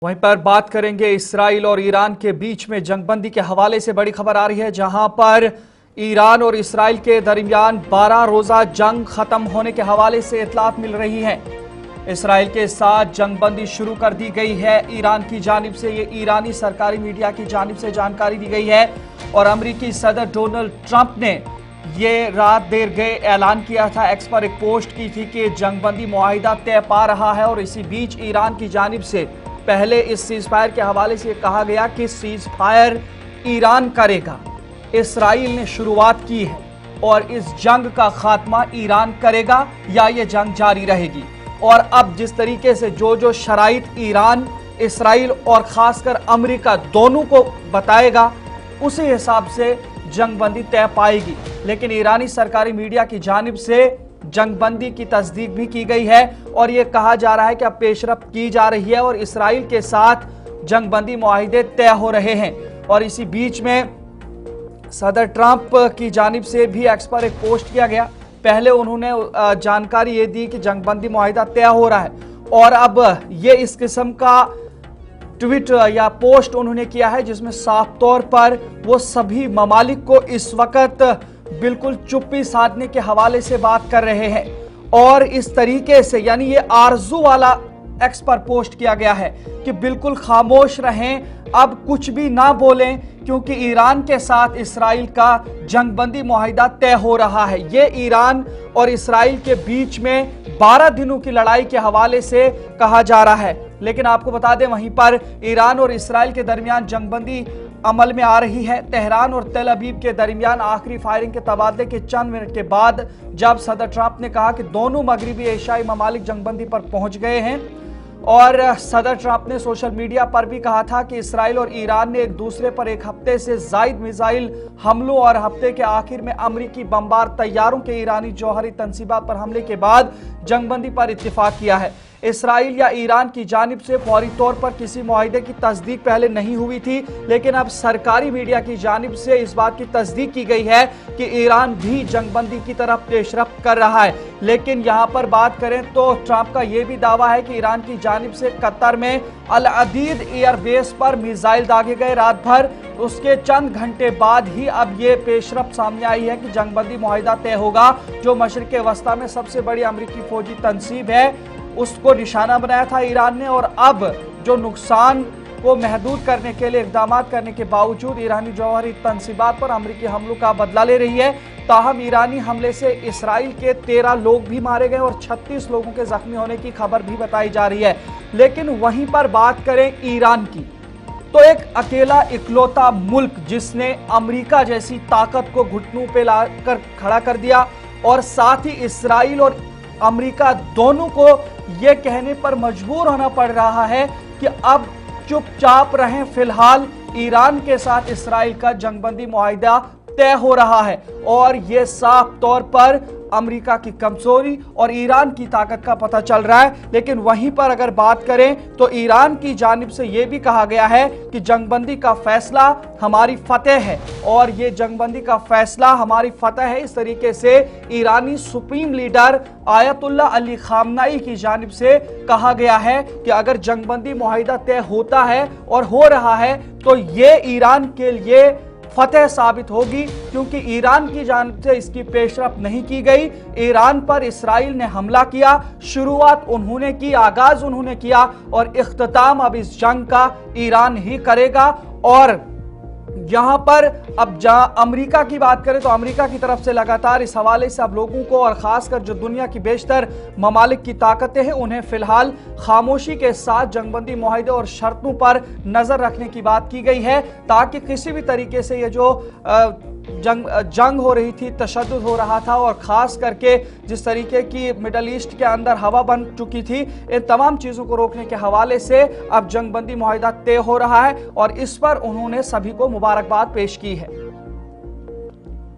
वहीं पर बात करेंगे इसराइल और ईरान के बीच में जंगबंदी के हवाले से बड़ी खबर आ रही है, जहां पर ईरान और इसराइल के दरमियान 12 रोजा जंग खत्म होने के हवाले से इतलात मिल रही है। इसराइल के साथ जंगबंदी शुरू कर दी गई है ईरान की जानिब से। ये ईरानी सरकारी मीडिया की जानिब से जानकारी दी गई है और अमेरिकी सदर डोनाल्ड ट्रंप ने ये रात देर गए ऐलान किया था। एक्स पर एक पोस्ट की थी कि जंगबंदी मुआहिदा तय पा रहा है और इसी बीच ईरान की जानिब से पहले इस सीज फायर के हवाले से कहा गया कि सीज फायर ईरान करेगा, इसराइल ने शुरुआत की है और इस जंग का खात्मा ईरान करेगा या ये जंग जारी रहेगी। और अब जिस तरीके से जो शराइत ईरान, इसराइल और खासकर अमेरिका दोनों को बताएगा, उसी हिसाब से जंगबंदी तय पाएगी। लेकिन ईरानी सरकारी मीडिया की जानिब से जंगबंदी की तस्दीक भी की गई है और ये कहा जा रहा है कि अब पेशरफ्त की जा रही है और इसराइल के साथ जंगबंदी मुआहिदे तय हो रहे हैं। और इसी बीच में सदर ट्रंप की जानिब से भी एक्स पर एक पोस्ट किया गया। पहले उन्होंने जानकारी ये दी कि जंगबंदी मुआहिदा तय हो रहा है और अब ये इस किस्म का ट्वीट या पोस्ट उन्होंने किया है जिसमें साफ तौर पर वो सभी ममालिक को इस वक्त बिल्कुल चुप्पी साधने के हवाले से बात कर रहे हैं। और इस तरीके से यानी ये आरजू वाला एक्स पर पोस्ट किया गया है कि बिल्कुल खामोश रहें, अब कुछ भी ना बोलें, क्योंकि ईरान के साथ इसराइल का जंगबंदी मुआहिदा तय हो रहा है। ये ईरान और इसराइल के बीच में 12 दिनों की लड़ाई के हवाले से कहा जा रहा है। लेकिन आपको बता दें, वहीं पर ईरान और इसराइल के दरमियान जंगबंदी अमल में आ रही है। तेहरान और तेल अवीव के दरमियान आखिरी फायरिंग के तबादले के चंद मिनट के बाद जब सदर ट्रंप ने कहा कि दोनों मगरबी एशियाई ममालिक जंगबंदी पर पहुंच गए हैं, और सदर ट्रंप ने सोशल मीडिया पर भी कहा था कि इसराइल और ईरान ने एक दूसरे पर एक हफ्ते से जायद मिसाइल हमलों और हफ्ते के आखिर में अमेरिकी बमबार तैयारों के ईरानी जौहरी तंसीबात पर हमले के बाद जंगबंदी पर इत्तेफाक किया है। इसराइल या ईरान की जानिब से फौरी तौर पर किसी मुआहिदे की तस्दीक पहले नहीं हुई थी, लेकिन अब सरकारी मीडिया की जानिब से इस बात की तस्दीक की गई है कि ईरान भी जंगबंदी की तरफ पेशरफ्त कर रहा है। लेकिन यहाँ पर बात करें तो ट्रंप का यह भी दावा है कि ईरान की जानिब से कतर में अल अदीद एयरबेस पर मिसाइल दागे गए रात भर। उसके चंद घंटे बाद ही अब ये पेशरफ्त सामने आई है कि जंगबंदी मुआहिदा तय होगा। जो मशरिक़ वस्ता में सबसे बड़ी अमेरिकी फौजी तंसीब है, उसको निशाना बनाया था ईरान ने, और अब जो नुकसान को महदूद करने के लिए इक़दाम करने के बावजूद ईरानी जौहरी तंसीबात पर अमेरिकी हमलों का बदला ले रही है। ताहम ईरानी हमले से इसराइल के 13 लोग भी मारे गए और 36 लोगों के जख्मी होने की खबर भी बताई जा रही है। लेकिन वहीं पर बात करें ईरान की, तो एक अकेला इकलौता मुल्क जिसने अमेरिका जैसी ताकत को घुटनों पे लाकर खड़ा कर दिया और साथ ही इसराइल और अमेरिका दोनों को यह कहने पर मजबूर होना पड़ रहा है कि अब चुपचाप रहें। फिलहाल ईरान के साथ इसराइल का जंगबंदी मुआहिदा तय हो रहा है और यह साफ तौर पर अमेरिका की कमजोरी और ईरान की ताकत का पता चल रहा है। लेकिन वहीं पर अगर बात करें तो ईरान की जानिब से यह भी कहा गया है कि जंगबंदी का फैसला हमारी फतेह है और ये जंगबंदी का फैसला हमारी फतेह है। इस तरीके से ईरानी supreme leader Ayatollah Ali Khamenei की जानिब से कहा गया है कि अगर जंगबंदी मुआहिदा तय होता है और हो रहा है तो ये ईरान के लिए फतेह साबित होगी, क्योंकि ईरान की जानिब से इसकी पेशरफ्त नहीं की गई। ईरान पर इसराइल ने हमला किया, शुरुआत उन्होंने की, आगाज उन्होंने किया और इख्तिताम अब इस जंग का ईरान ही करेगा। और यहां पर अब जहां अमेरिका की बात करें तो अमेरिका की तरफ से लगातार इस हवाले से अब लोगों को और खासकर जो दुनिया की बेशतर ममालिक की ताकतें हैं उन्हें फिलहाल खामोशी के साथ जंगबंदी मुआहिदे और शर्तों पर नजर रखने की बात की गई है, ताकि किसी भी तरीके से ये जो जंग हो रही थी, तशद्दुद हो रहा था और खास करके जिस तरीके की मिडल ईस्ट के अंदर हवा बन चुकी थी, इन तमाम चीज़ों को रोकने के हवाले से अब जंगबंदी मुआहिदा तय हो रहा है और इस पर उन्होंने सभी को मुबारकबाद पेश की है।